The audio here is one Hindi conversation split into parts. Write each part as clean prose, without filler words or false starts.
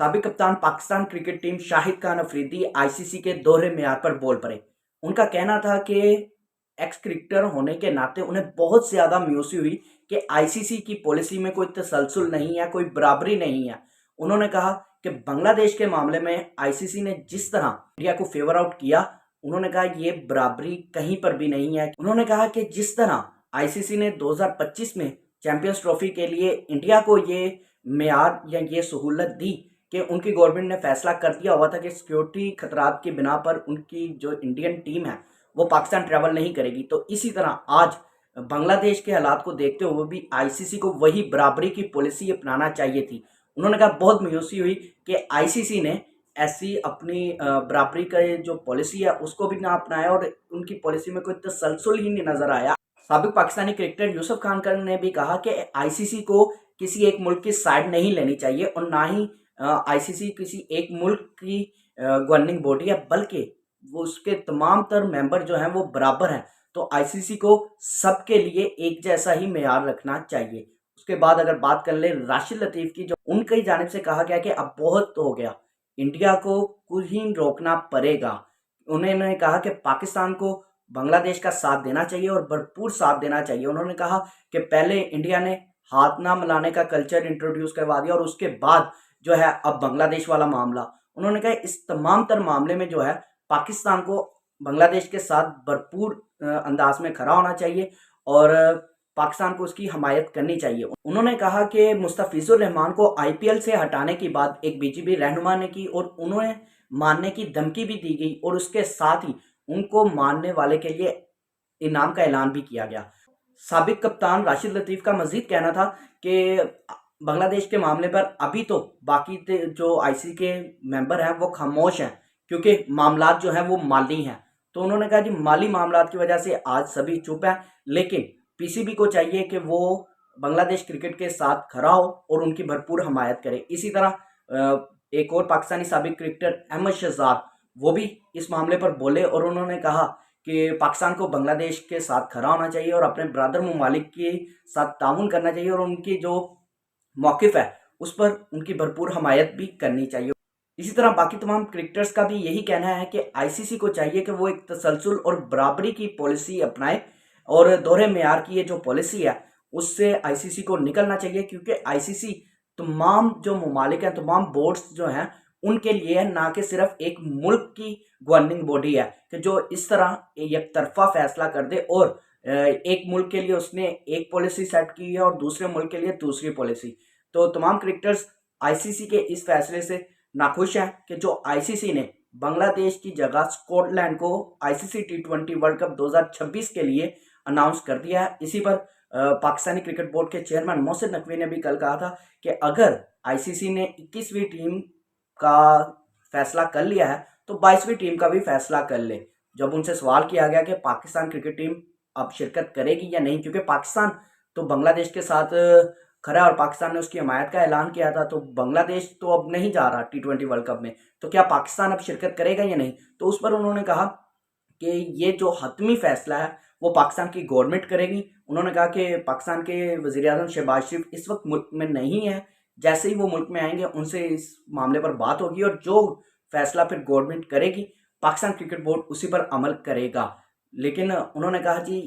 साबिक कप्तान Pakistan cricket team Shahid Khan Afridi ICC के दोहरे मेयार पर बोल पड़े। उनका कहना था कि एक्स क्रिकेटर होने के नाते उन्हें बहुत ज़्यादा मायूसी हुई कि आईसीसी की पॉलिसी में कोई तसलसल नहीं है, कोई बराबरी नहीं है। उन्होंने कहा कि बांग्लादेश के मामले में आईसीसी ने जिस तरह इंडिया को फेवर आउट किया, उन्होंने कहा ये बराबरी कहीं पर भी नहीं है। उन्होंने कहा कि जिस तरह आईसीसी ने 2025 में चैंपियंस ट्रॉफी के लिए इंडिया को ये मेयार या ये सहूलत दी कि उनकी गवर्नमेंट ने फैसला कर दिया हुआ था कि सिक्योरिटी खतरात की बिना पर उनकी जो इंडियन टीम है वो पाकिस्तान ट्रैवल नहीं करेगी। तो इसी तरह आज बांग्लादेश के हालात को देखते हुए भी आईसीसी को वही बराबरी की पॉलिसी अपनाना चाहिए थी। उन्होंने कहा बहुत मायूसी हुई कि आईसीसी ने ऐसी अपनी बराबरी का जो पॉलिसी है उसको भी ना अपनाया और उनकी पॉलिसी में कोई तसलसल ही नहीं नजर आया। साबिक पाकिस्तानी क्रिकेटर यूसुफ खान ने भी कहा कि आईसीसी को किसी एक मुल्क की साइड नहीं लेनी चाहिए और ना ही आईसीसी किसी एक मुल्क की गवर्निंग बॉडी है, बल्कि वो उसके तमाम तर मेंबर जो हैं वो बराबर हैं। तो आईसीसी को सबके लिए एक जैसा ही मेयार रखना चाहिए। उसके बाद अगर बात कर ले राशिद लतीफ़ की, जो उनकी जानिब से कहा गया कि अब बहुत हो गया, इंडिया को कुछ ही रोकना पड़ेगा। उन्होंने कहा कि पाकिस्तान को बांग्लादेश का साथ देना चाहिए और भरपूर साथ देना चाहिए। उन्होंने कहा कि पहले इंडिया ने हाथ ना मिलाने का कल्चर इंट्रोड्यूस करवा दिया और उसके बाद जो है अब बांग्लादेश वाला मामला। उन्होंने कहा इस तमाम तर मामले में जो है पाकिस्तान को बांग्लादेश के साथ भरपूर अंदाज में खड़ा होना चाहिए और पाकिस्तान को उसकी हमायत करनी चाहिए। उन्होंने कहा कि मुस्तफिजुर रहमान को आईपीएल से हटाने की बात एक बीजेपी रहनुमा ने की और उन्हें मारने की धमकी भी दी गई और उसके साथ ही उनको मारने वाले के लिए इनाम का ऐलान भी किया गया। साबिक कप्तान राशिद लतीफ़ का मजीद कहना था कि बांग्लादेश के मामले पर अभी तो बाकी जो आईसीसी के मेंबर हैं वो खामोश हैं क्योंकि मामलात जो हैं वो माली हैं। तो उन्होंने कहा कि माली मामलात की वजह से आज सभी चुप हैं, लेकिन पीसीबी को चाहिए कि वो बांग्लादेश क्रिकेट के साथ खड़ा हो और उनकी भरपूर हमायत करे। इसी तरह एक और पाकिस्तानी साबिक क्रिकेटर अहमद शहजाद वो भी इस मामले पर बोले और उन्होंने कहा कि पाकिस्तान को बांग्लादेश के साथ खड़ा होना चाहिए और अपने ब्रदर ममालिक के साथ ताउन करना चाहिए और उनकी जो मौक़िफ़ है उस पर उनकी भरपूर हमायत भी करनी चाहिए। इसी तरह बाकी तमाम क्रिकेटर्स का भी यही कहना है कि आईसीसी को चाहिए कि वो एक तसलसल और बराबरी की पॉलिसी अपनाए और दोहरे मेयार की ये जो पॉलिसी है उससे आईसीसी को निकलना चाहिए, क्योंकि आईसीसी तमाम जो ममालिक हैं, तमाम बोर्ड्स जो हैं उनके लिए है, ना कि सिर्फ एक मुल्क की गवर्निंग बॉडी है कि जो इस तरह एक तरफा फैसला कर दे और एक मुल्क के लिए उसने एक पॉलिसी सेट की है और दूसरे मुल्क के लिए दूसरी पॉलिसी। तो तमाम क्रिकेटर्स आईसीसी के इस फैसले से नाखुश हैं कि जो आईसीसी ने बांग्लादेश की जगह स्कॉटलैंड को आईसीसी टी20 वर्ल्ड कप 2026 के लिए अनाउंस कर दिया है। इसी पर पाकिस्तानी क्रिकेट बोर्ड के चेयरमैन मोहसिन नकवी ने भी कल कहा था कि अगर आईसीसी ने 21वीं टीम का फैसला कर लिया है तो 22वीं टीम का भी फैसला कर ले। जब उनसे सवाल किया गया कि पाकिस्तान क्रिकेट टीम अब शिरकत करेगी या नहीं, क्योंकि पाकिस्तान तो बांग्लादेश के साथ खड़ा और पाकिस्तान ने उसकी हमायत का ऐलान किया था, तो बांग्लादेश तो अब नहीं जा रहा टी20 वर्ल्ड कप में, तो क्या पाकिस्तान अब शिरकत करेगा या नहीं। तो उस पर उन्होंने कहा कि ये जो हतमी फैसला है वो पाकिस्तान की गवर्नमेंट करेगी। उन्होंने कहा कि पाकिस्तान के वज़ीर-ए-आज़म शहबाज शरीफ इस वक्त मुल्क में नहीं है, जैसे ही वो मुल्क में आएंगे उनसे इस मामले पर बात होगी और जो फैसला फिर गवर्नमेंट करेगी पाकिस्तान क्रिकेट बोर्ड उसी पर अमल करेगा। लेकिन उन्होंने कहा जी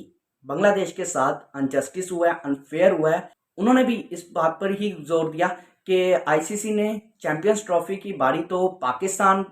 बांग्लादेश के साथ अनजस्टिस हुआ है, अनफेयर हुआ है। उन्होंने भी इस बात पर ही जोर दिया कि आईसीसी ने चैंपियंस ट्रॉफी की बारी तो पाकिस्तान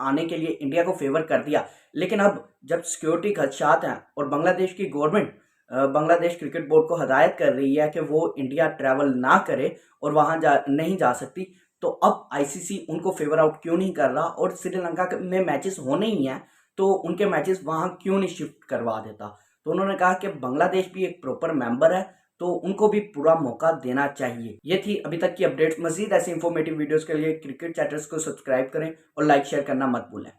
आने के लिए इंडिया को फेवर कर दिया, लेकिन अब जब सिक्योरिटी खदशात हैं और बांग्लादेश की गवर्नमेंट बांग्लादेश क्रिकेट बोर्ड को हदायत कर रही है कि वो इंडिया ट्रैवल ना करे और वहाँ नहीं जा सकती, तो अब आईसीसी उनको फेवर आउट क्यों नहीं कर रहा और श्रीलंका में मैचेस होने ही हैं तो उनके मैचेस वहाँ क्यों नहीं शिफ्ट करवा देता। तो उन्होंने कहा कि बांग्लादेश भी एक प्रॉपर मेंबर है तो उनको भी पूरा मौका देना चाहिए। ये थी अभी तक की अपडेट्स। मजीद ऐसे इंफॉर्मेटिव वीडियोस के लिए क्रिकेट चैटर्स को सब्सक्राइब करें और लाइक शेयर करना मत भूलें।